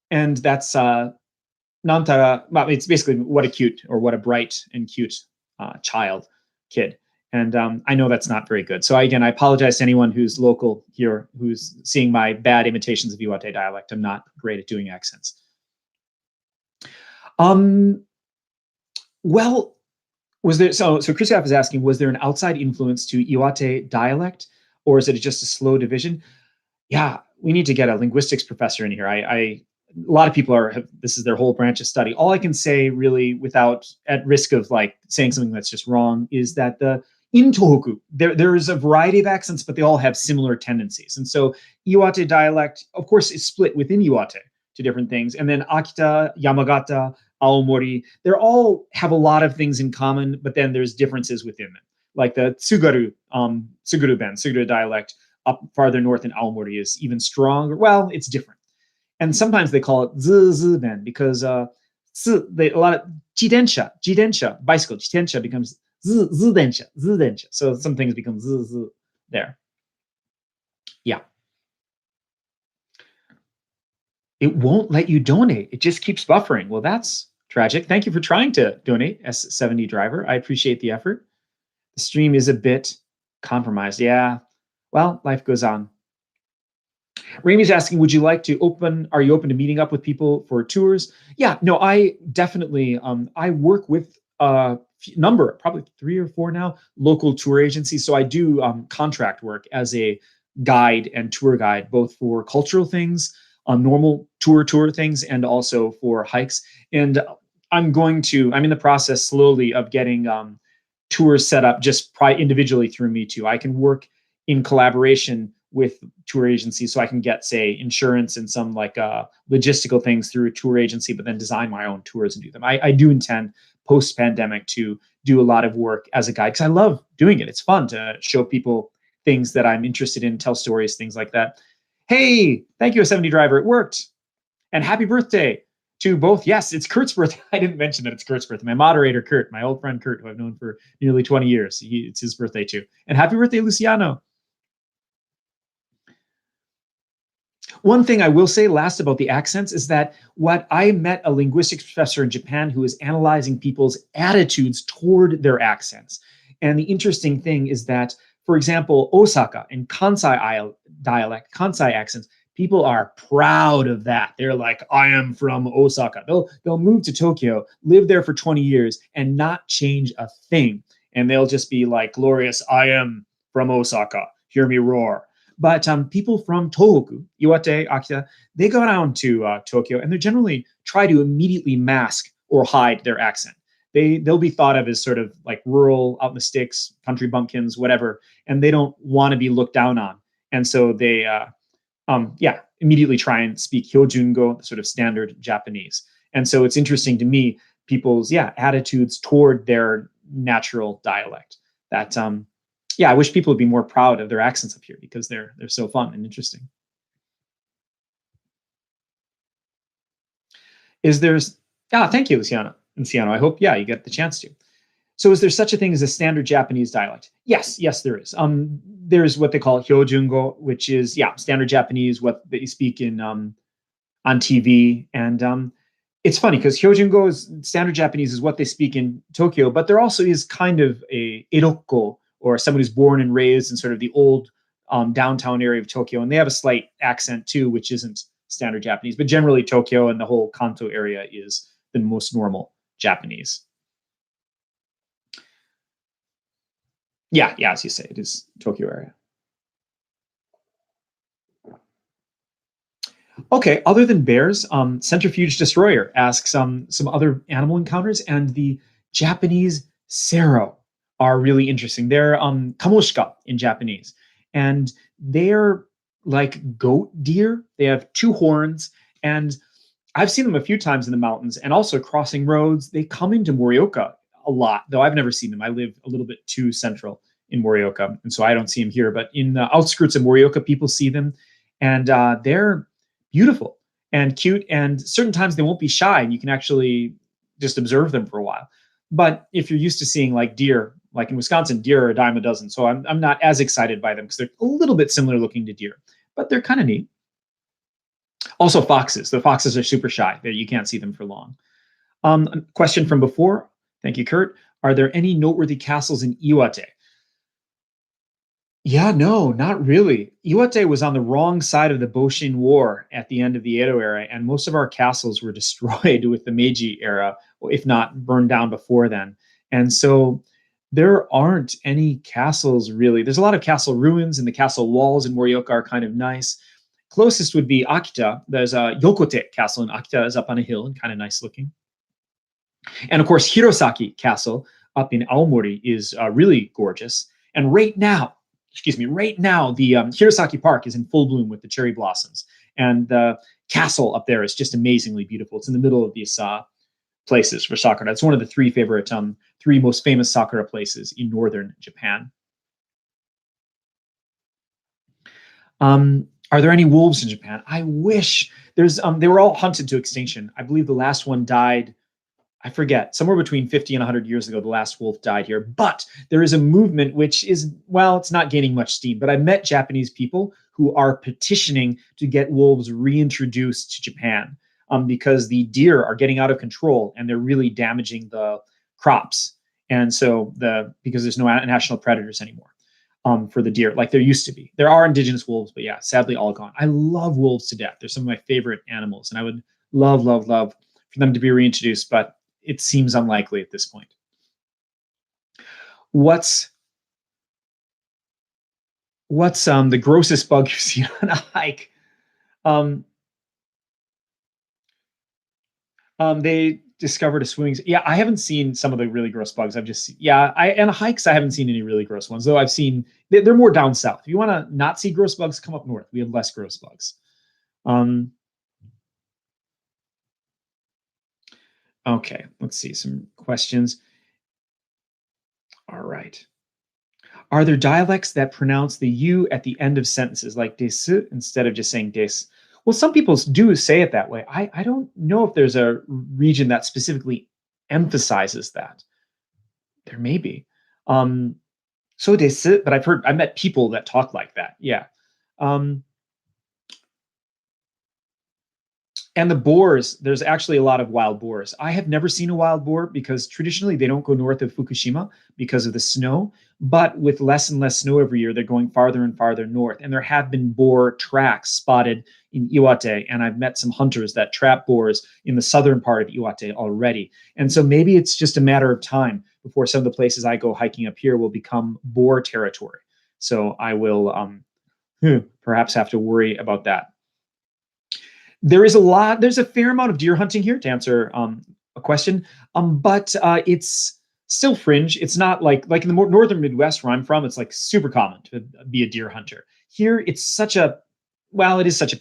and that's nantara. Well, it's basically what a cute or what a bright and cute kid. And I know that's not very good. So again, I apologize to anyone who's local here who's seeing my bad imitations of Iwate dialect. I'm not great at doing accents. Well, was there so Christoph is asking, was there an outside influence to Iwate dialect, or is it just a slow division? Yeah, we need to get a linguistics professor in here. A lot of people this is their whole branch of study. All I can say, really, without at risk of like saying something that's just wrong, is that in Tohoku, there is a variety of accents, but they all have similar tendencies. And so Iwate dialect, of course, is split within Iwate to different things. And then Akita, Yamagata, Aomori, they all have a lot of things in common, but then there's differences within them. Like the Tsugaru dialect up farther north in Aomori is even stronger. Well, it's different. And sometimes they call it ben because a lot of jidensha, bicycle, jitensha becomes zudensha. So some things become there. Yeah. It won't let you donate. It just keeps buffering. Well, that's tragic. Thank you for trying to donate, S70 driver. I appreciate the effort. The stream is a bit compromised. Yeah. Well, life goes on. Ramy's asking, are you open to meeting up with people for tours? Yeah, no, I definitely, I work with a number, probably 3 or 4 now, local tour agencies. So I do contract work as a guide and tour guide, both for cultural things, normal tour things, and also for hikes. And I'm in the process slowly of getting tours set up just individually through me too. I can work in collaboration with tour agencies, so I can get, say, insurance and some like logistical things through a tour agency, but then design my own tours and do them. I do intend post-pandemic to do a lot of work as a guide because I love doing it. It's fun to show people things that I'm interested in, tell stories, things like that. Hey, thank you, a 70 driver. It worked. And happy birthday to both. Yes, it's Kurt's birthday. I didn't mention that it's Kurt's birthday. My moderator, Kurt, my old friend Kurt, who I've known for nearly 20 years. It's his birthday too. And happy birthday, Luciano. One thing I will say last about the accents is that I met a linguistics professor in Japan who was analyzing people's attitudes toward their accents. And the interesting thing is that, for example, Osaka and Kansai dialect, Kansai accents, people are proud of that. They're like, I am from Osaka. They'll move to Tokyo, live there for 20 years, and not change a thing. And they'll just be like, glorious, I am from Osaka. Hear me roar. But people from Tohoku, Iwate, Akita, they go down to Tokyo, and they generally try to immediately mask or hide their accent. They'll be thought of as sort of like rural, out in the sticks, country bumpkins, whatever, and they don't want to be looked down on. And so they, immediately try and speak Hyojungo, sort of standard Japanese. And so it's interesting to me, people's, attitudes toward their natural dialect. That, I wish people would be more proud of their accents up here because they're so fun and interesting. Thank you, Luciano. I hope, you get the chance to. So is there such a thing as a standard Japanese dialect? Yes, there is. There's what they call Hyojungo, which is, standard Japanese, what they speak in on TV. And it's funny because Hyojungo is standard Japanese is what they speak in Tokyo, but there also is kind of a Erokko, or someone who's born and raised in sort of the old downtown area of Tokyo. And they have a slight accent too, which isn't standard Japanese. But generally, Tokyo and the whole Kanto area is the most normal Japanese. Yeah, as you say, it is Tokyo area. Okay, other than bears, Centrifuge Destroyer asks some other animal encounters, and the Japanese sero are really interesting. They're kamoshika in Japanese, and they're like goat deer. They have 2 horns, and I've seen them a few times in the mountains and also crossing roads. They come into Morioka a lot, though I've never seen them. I live a little bit too central in Morioka, and so I don't see them here. But in the outskirts of Morioka, people see them, and they're beautiful and cute. And certain times they won't be shy, and you can actually just observe them for a while. But if you're used to seeing like deer, like in Wisconsin, deer are a dime a dozen. So I'm not as excited by them because they're a little bit similar looking to deer, but they're kind of neat. Also foxes. The foxes are super shy. You can't see them for long. A question from before. Thank you, Kurt. Are there any noteworthy castles in Iwate? Yeah, no, not really. Iwate was on the wrong side of the Boshin War at the end of the Edo era, and most of our castles were destroyed with the Meiji era, if not burned down before then. And so there aren't any castles really. There's a lot of castle ruins, and the castle walls in Morioka are kind of nice. Closest would be Akita. There's a Yokote Castle in Akita, is up on a hill and kind of nice looking. And of course, Hirosaki Castle up in Aomori is really gorgeous. And right now, the Hirosaki Park is in full bloom with the cherry blossoms. And the castle up there is just amazingly beautiful. It's in the middle of these places for sakura. It's one of the three most famous sakura places in northern Japan. Are there any wolves in Japan? I wish. They were all hunted to extinction. I believe the last one died, I forget, somewhere between 50 and 100 years ago, the last wolf died here. But there is a movement which is, well, it's not gaining much steam, but I met Japanese people who are petitioning to get wolves reintroduced to Japan because the deer are getting out of control and they're really damaging the crops. And so because there's no national predators anymore for the deer like there used to be. There are indigenous wolves, but yeah, sadly all gone. I love wolves to death. They're some of my favorite animals, and I would love for them to be reintroduced, but it seems unlikely at this point. What's the grossest bug you've seen on a hike? They discovered a swimming. Yeah, I haven't seen some of the really gross bugs. I've just and hikes I haven't seen any really gross ones. Though I've seen they're more down south. If you want to not see gross bugs, come up north. We have less gross bugs. Okay, let's see some questions. All right. Are there dialects that pronounce the U at the end of sentences like desu instead of just saying des? Well, some people do say it that way. I don't know if there's a region that specifically emphasizes that. There may be. So desu, but I met people that talk like that. Yeah. And the boars, there's actually a lot of wild boars. I have never seen a wild boar because traditionally they don't go north of Fukushima because of the snow. But with less and less snow every year, they're going farther and farther north. And there have been boar tracks spotted in Iwate. And I've met some hunters that trap boars in the southern part of Iwate already. And so maybe it's just a matter of time before some of the places I go hiking up here will become boar territory. So I will perhaps have to worry about that. There's a fair amount of deer hunting here, to answer a question, but it's still fringe. It's not like in the more northern Midwest where I'm from, it's like super common to be a deer hunter. Here, it is such a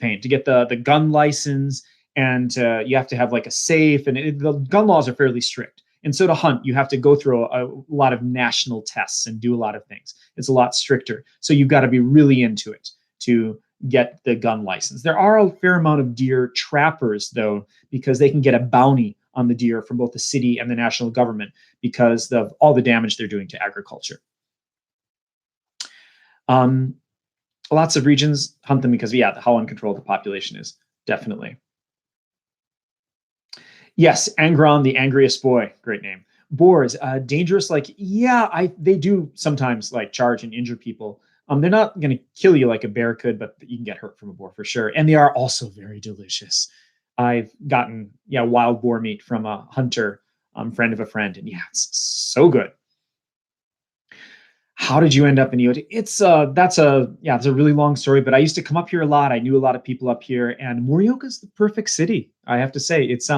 pain to get the gun license, and you have to have like a safe, and the gun laws are fairly strict. And so to hunt, you have to go through a lot of national tests and do a lot of things. It's a lot stricter. So you've got to be really into it to get the gun license. There are a fair amount of deer trappers, though, because they can get a bounty on the deer from both the city and the national government because of all the damage they're doing to agriculture. Lots of regions hunt them because, how uncontrolled the population is, definitely. Yes, Angron, the angriest boy, great name. Boars, dangerous, they do sometimes charge and injure people. They're not going to kill you like a bear could, but you can get hurt from a boar for sure. And they are also very delicious. I've gotten wild boar meat from a hunter, friend of a friend, and it's so good. How did you end up in Iwate? That's a really long story, but I used to come up here a lot. I knew a lot of people up here, and Morioka is the perfect city. I have to say, it's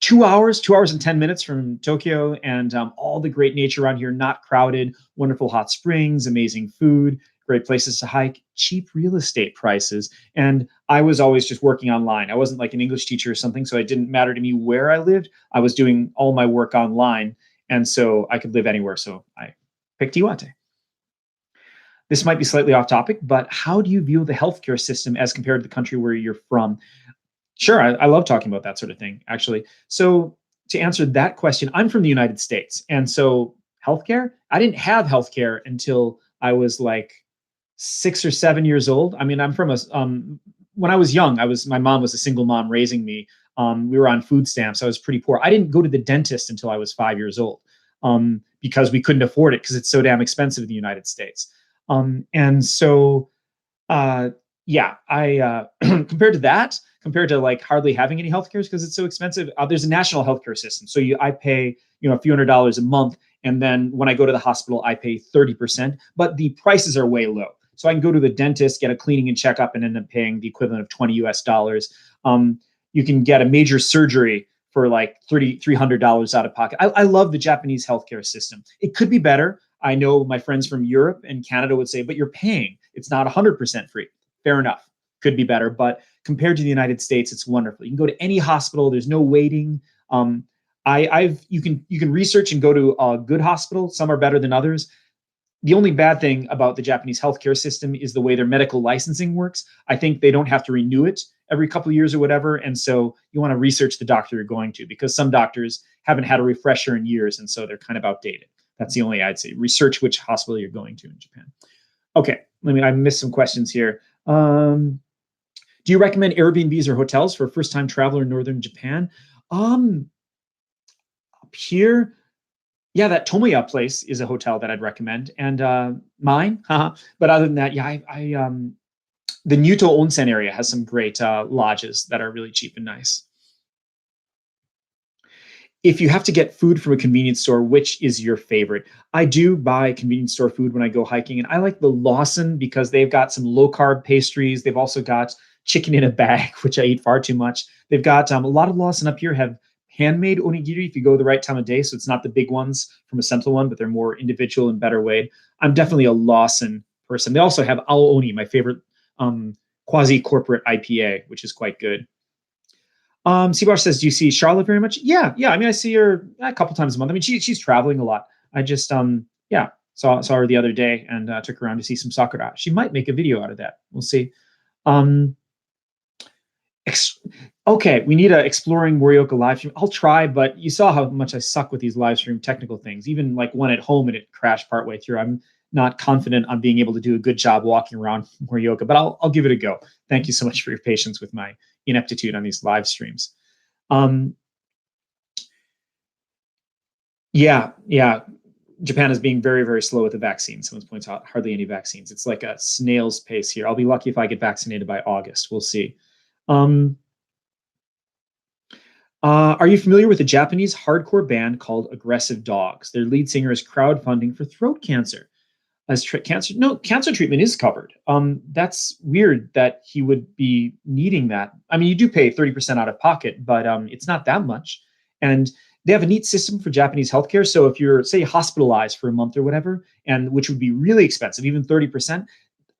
2 hours and 10 minutes from Tokyo, and all the great nature around here, not crowded, wonderful hot springs, amazing food, great places to hike, cheap real estate prices. And I was always just working online. I wasn't like an English teacher or something, so it didn't matter to me where I lived. I was doing all my work online, and so I could live anywhere. So I picked Iwate. This might be slightly off topic, but how do you view the healthcare system as compared to the country where you're from? Sure, I love talking about that sort of thing, actually. So to answer that question, I'm from the United States. And so healthcare, I didn't have healthcare until I was like 6 or 7 years old. I mean, I'm from when I was young, my mom was a single mom raising me. We were on food stamps. I was pretty poor. I didn't go to the dentist until I was 5 years old because we couldn't afford it because it's so damn expensive in the United States. And so, I compared to like hardly having any healthcare because it's so expensive. There's a national healthcare system. So I pay, a few $100s a month. And then when I go to the hospital, I pay 30%, but the prices are way low. So I can go to the dentist, get a cleaning and checkup, and end up paying the equivalent of 20 US dollars. You can get a major surgery for like $300 out of pocket. I love the Japanese healthcare system. It could be better. I know my friends from Europe and Canada would say, but you're paying. It's not 100% free. Fair enough. Could be better, but compared to the United States, it's wonderful. You can go to any hospital. There's no waiting. You can research and go to a good hospital. Some are better than others. The only bad thing about the Japanese healthcare system is the way their medical licensing works. I think they don't have to renew it every couple of years or whatever. And so you want to research the doctor you're going to, because some doctors haven't had a refresher in years. And so they're kind of outdated. That's the only I'd say. Research which hospital you're going to in Japan. Okay, I missed some questions here. Do you recommend Airbnbs or hotels for a first-time traveler in northern Japan? Up here, yeah, that Tomoya place is a hotel that I'd recommend, and mine. But other than that, yeah, the Nyuto Onsen area has some great lodges that are really cheap and nice. If you have to get food from a convenience store, which is your favorite? I do buy convenience store food when I go hiking, and I like the Lawson because they've got some low-carb pastries. They've also got chicken in a bag, which I eat far too much. They've got a lot of Lawson up here have handmade onigiri if you go the right time of day. So it's not the big ones from a central one, but they're more individual and better weighed. I'm definitely a Lawson person. They also have Ao Oni, my favorite quasi-corporate IPA, which is quite good. Seabosh says, do you see Charlotte very much? Yeah. I mean, I see her a couple times a month. I mean, she's traveling a lot. I just, saw her the other day and took her around to see some sakura. She might make a video out of that. We'll see. Okay, we need a exploring Morioka live stream. I'll try, but you saw how much I suck with these live stream technical things. Even like one at home and it crashed partway through. I'm not confident on being able to do a good job walking around Morioka, but I'll give it a go. Thank you so much for your patience with my ineptitude on these live streams. Yeah. Japan is being very, very slow with the vaccine. Someone points out hardly any vaccines. It's like a snail's pace here. I'll be lucky if I get vaccinated by August. We'll see. Are you familiar with a Japanese hardcore band called Aggressive Dogs? Their lead singer is crowdfunding for throat cancer. Cancer treatment is covered. That's weird that he would be needing that. I mean, you do pay 30% out of pocket, but it's not that much. And they have a neat system for Japanese healthcare. So if you're, say, hospitalized for a month or whatever, and which would be really expensive, even 30%,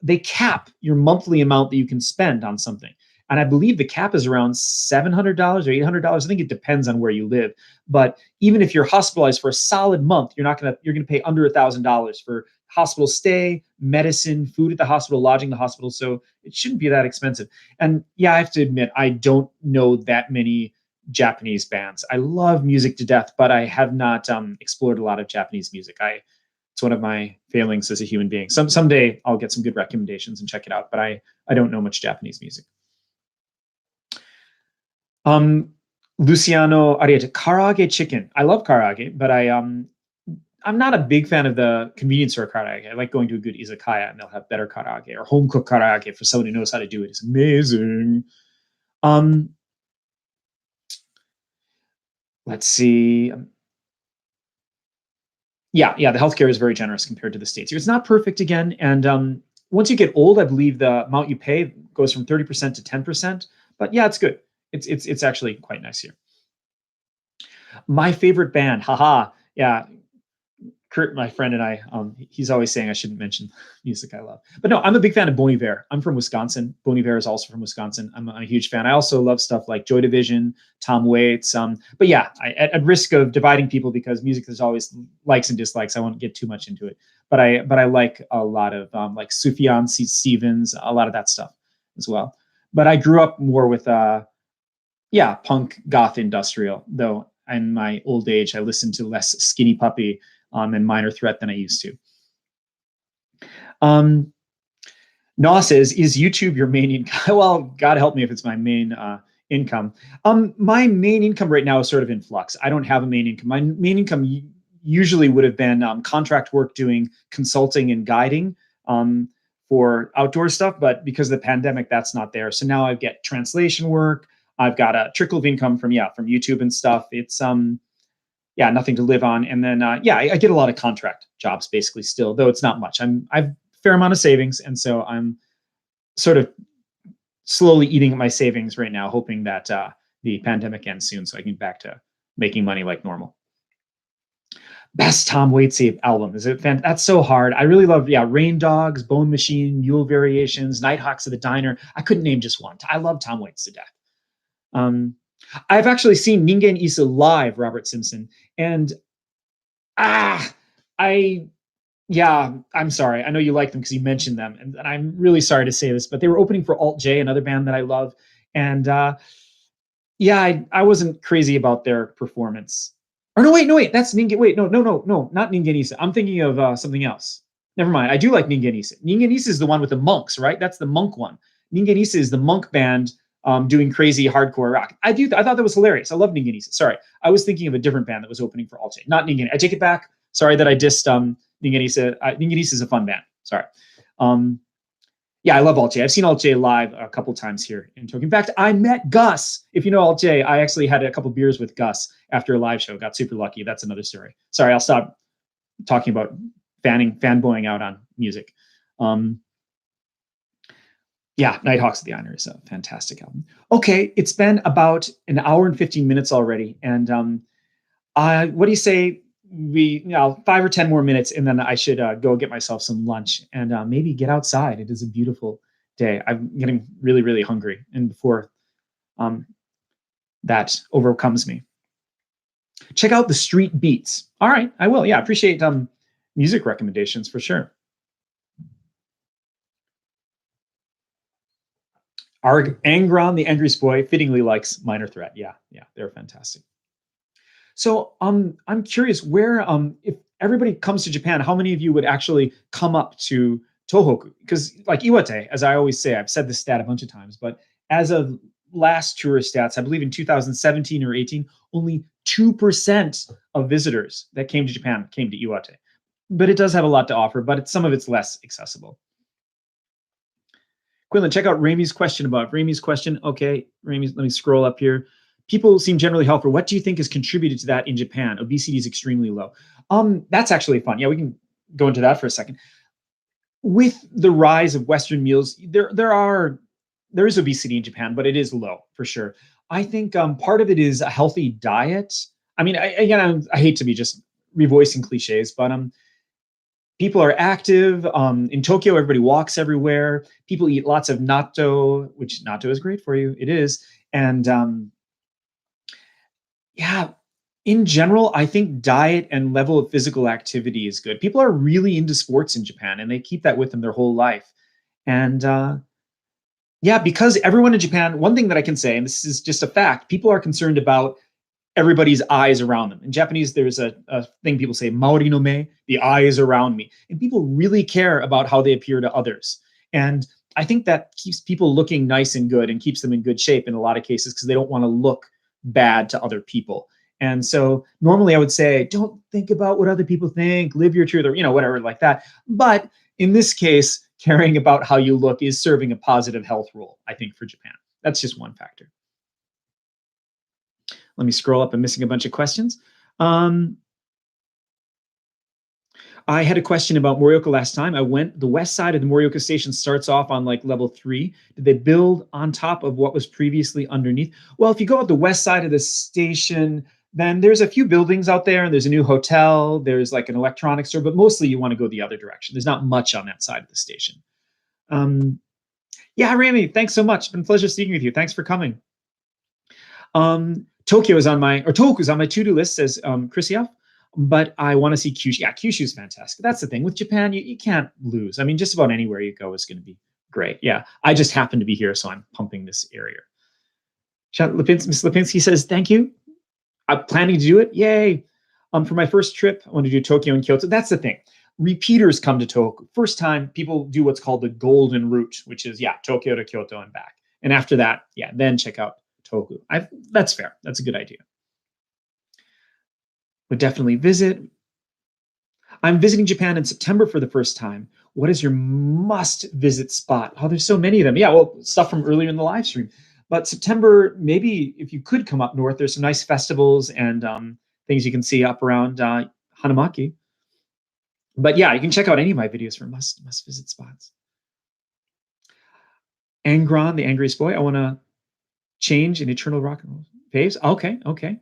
they cap your monthly amount that you can spend on something. And I believe the cap is around $700 or $800. I think it depends on where you live. But even if you're hospitalized for a solid month, you're gonna pay under $1,000 for hospital stay, medicine, food at the hospital, lodging in the hospital. So it shouldn't be that expensive. And yeah, I have to admit, I don't know that many Japanese bands. I love music to death, but I have not explored a lot of Japanese music. It's one of my failings as a human being. Someday I'll get some good recommendations and check it out, but I don't know much Japanese music. Luciano Arieta, karaage chicken. I love karaage, but I'm not a big fan of the convenience store karaage. I like going to a good izakaya and they'll have better karaage or home cooked karaage for someone who knows how to do it. It's amazing. Let's see. Yeah, the healthcare is very generous compared to the States here. It's not perfect again. And once you get old, I believe the amount you pay goes from 30% to 10%. But yeah, it's good. It's actually quite nice here. My favorite band, haha. Yeah, Kurt, my friend, and I, he's always saying I shouldn't mention music I love. But no, I'm a big fan of Bon Iver. I'm from Wisconsin. Bon Iver is also from Wisconsin. I'm a huge fan. I also love stuff like Joy Division, Tom Waits. But yeah, at risk of dividing people because music there's always likes and dislikes, I won't get too much into it. But I like a lot of like Sufjan Stevens, a lot of that stuff as well. But I grew up more with punk, goth, industrial, though in my old age, I listened to less Skinny Puppy and Minor Threat than I used to. Naw says, is YouTube your main income? Well, God help me if it's my main income. My main income right now is sort of in flux. I don't have a main income. My main income usually would have been contract work doing consulting and guiding for outdoor stuff, but because of the pandemic, that's not there. So now I get translation work. I've got a trickle of income from YouTube and stuff. It's nothing to live on. And then I get a lot of contract jobs basically still, though it's not much. I've fair amount of savings, and so I'm sort of slowly eating at my savings right now, hoping that the pandemic ends soon so I can get back to making money like normal. Best Tom Waits album. Is it that's so hard. I really love, Rain Dogs, Bone Machine, Mule Variations, Nighthawks of the Diner. I couldn't name just one. I love Tom Waits to death. I've actually seen Ningen Issa live, Robert Simpson, and I I'm sorry. I know you like them because you mentioned them, and I'm really sorry to say this, but they were opening for Alt J, another band that I love, and I wasn't crazy about their performance. Or no, wait, that's Ningen. Wait, no, not Ningen Issa. I'm thinking of something else. Never mind. I do like Ningen Issa. Ningen Issa is the one with the monks, right? That's the monk one. Ningen Issa is the monk band doing crazy hardcore rock. I thought that was hilarious. I love Ningen Issa. Sorry, I was thinking of a different band that was opening for Alt J, not Ningen. I take it back. Sorry that I dissed Ningen Issa. Ningen Issa is a fun band. Sorry. I love Alt J. I've seen Alt J live a couple times here in Tokyo. In fact, I met Gus. If you know Alt J, I actually had a couple beers with Gus after a live show. Got super lucky. That's another story. Sorry, I'll stop talking about fanboying out on music. Nighthawks of the Diner is a fantastic album. Okay, it's been about an hour and 15 minutes already. And what do you say? 5 or 10 more minutes, and then I should go get myself some lunch and maybe get outside. It is a beautiful day. I'm getting really, really hungry, and before that overcomes me, check out the Street Beats. All right, I will. Appreciate music recommendations for sure. Angron, the angriest boy, fittingly likes Minor Threat. Yeah, they're fantastic. So I'm curious where, if everybody comes to Japan, how many of you would actually come up to Tohoku? Because like Iwate, as I always say, I've said this stat a bunch of times, but as of last tourist stats, I believe in 2017 or 18, only 2% of visitors that came to Japan came to Iwate. But it does have a lot to offer, but some of it's less accessible. Quinlan, check out Ramey's question above. Ramey's question, okay, Ramey's, let me scroll up here. People seem generally healthy. What do you think has contributed to that in Japan? Obesity is extremely low. That's actually fun. Yeah, we can go into that for a second. With the rise of Western meals, there is obesity in Japan, but it is low for sure. I think part of it is a healthy diet. I mean, I hate to be just revoicing cliches, but people are active. In Tokyo, everybody walks everywhere. People eat lots of natto, which natto is great for you. It is. And in general, I think diet and level of physical activity is good. People are really into sports in Japan, and they keep that with them their whole life. And because everyone in Japan, one thing that I can say, and this is just a fact, people are concerned about everybody's eyes around them. In Japanese, there's a thing people say, maori no me, the eye is around me. And people really care about how they appear to others. And I think that keeps people looking nice and good and keeps them in good shape in a lot of cases because they don't want to look bad to other people. And so normally I would say, don't think about what other people think, live your truth, or whatever like that. But in this case, caring about how you look is serving a positive health role, I think, for Japan. That's just one factor. Let me scroll up. I'm missing a bunch of questions. I had a question about Morioka last time. The west side of the Morioka station starts off on like level 3. Did they build on top of what was previously underneath? Well, if you go out the west side of the station, then there's a few buildings out there, and there's a new hotel. There's like an electronics store, but mostly you want to go the other direction. There's not much on that side of the station. Rami, thanks so much. It's been a pleasure speaking with you. Thanks for coming. Toku's on my to-do list, says Chrissy, but I want to see Kyushu. Yeah, Kyushu's fantastic. That's the thing. With Japan, you can't lose. I mean, just about anywhere you go is going to be great. Yeah, I just happen to be here, so I'm pumping this area. Ms. Lipinski says, thank you. I'm planning to do it. Yay. For my first trip, I want to do Tokyo and Kyoto. That's the thing. Repeaters come to Tokyo. First time, people do what's called the golden route, which is, Tokyo to Kyoto and back. And after that, then check out Tokyo. That's fair. That's a good idea. Would definitely visit. I'm visiting Japan in September for the first time. What is your must-visit spot? Oh, there's so many of them. Yeah, well, stuff from earlier in the live stream. But September, maybe if you could come up north, there's some nice festivals and things you can see up around Hanamaki. But yeah, you can check out any of my videos for must visit spots. Angron, the angriest boy. I want to change in eternal rock and roll. Faves? Okay, okay.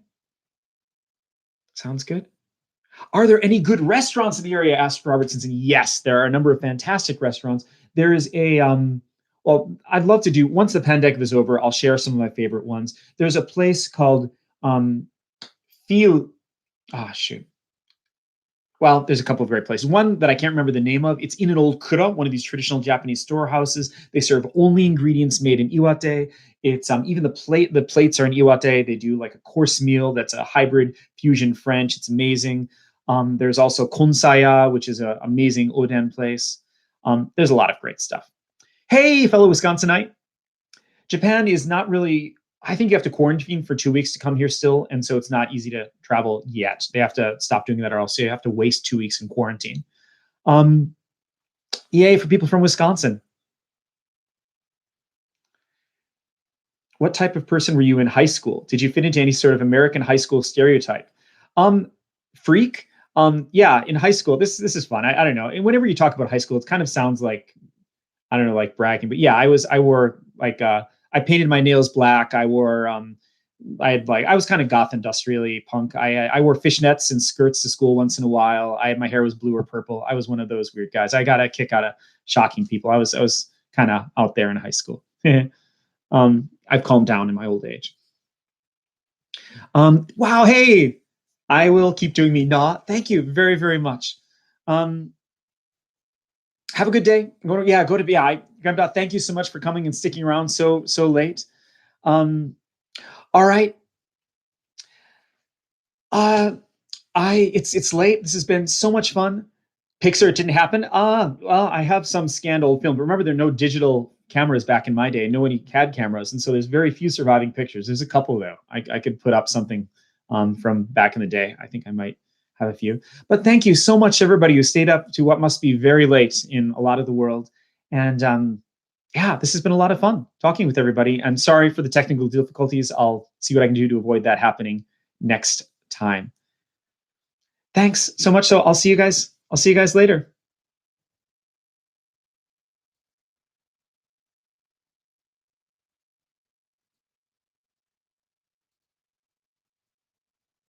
Sounds good. Are there any good restaurants in the area? Asked Robertson. Yes, there are a number of fantastic restaurants. There is a well, I'd love to do once the pandemic is over. I'll share some of my favorite ones. There's a place called Feel. Ah, shoot. Well, there's a couple of great places. One that I can't remember the name of. It's in an old kura, one of these traditional Japanese storehouses. They serve only ingredients made in iwate. It's even the plates are in iwate. They do like a course meal that's a hybrid fusion French. It's amazing. There's also Konsaya, which is an amazing oden place. There's a lot of great stuff. Hey, fellow Wisconsinite. Japan is not really, I think you have to quarantine for 2 weeks to come here still. And so it's not easy to travel yet. They have to stop doing that or else you have to waste 2 weeks in quarantine. Yay for people from Wisconsin. What type of person were you in high school? Did you fit into any sort of American high school stereotype? Freak. Yeah, in high school, this is fun. I don't know. And whenever you talk about high school, it kind of sounds like, I don't know, like bragging. But yeah, I wore like I painted my nails black. I wore I was kind of goth industrially punk. I wore fishnets and skirts to school once in a while. My hair was blue or purple. I was one of those weird guys. I got a kick out of shocking people. I was kind of out there in high school. I've calmed down in my old age. Wow, hey, I will keep doing me. Nah, thank you very, very much. Have a good day. Go to Gramdot, thank you so much for coming and sticking around so late. All right. It's late. This has been so much fun. Pixar didn't happen. Well, I have some scanned old film. But remember, there are no digital cameras back in my day, no any CAD cameras, and so there's very few surviving pictures. There's a couple though. I could put up something from back in the day. I think I might have a few. But thank you so much, everybody who stayed up to what must be very late in a lot of the world. And yeah, this has been a lot of fun talking with everybody. I'm sorry for the technical difficulties. I'll see what I can do to avoid that happening next time. Thanks so much. So I'll see you guys later.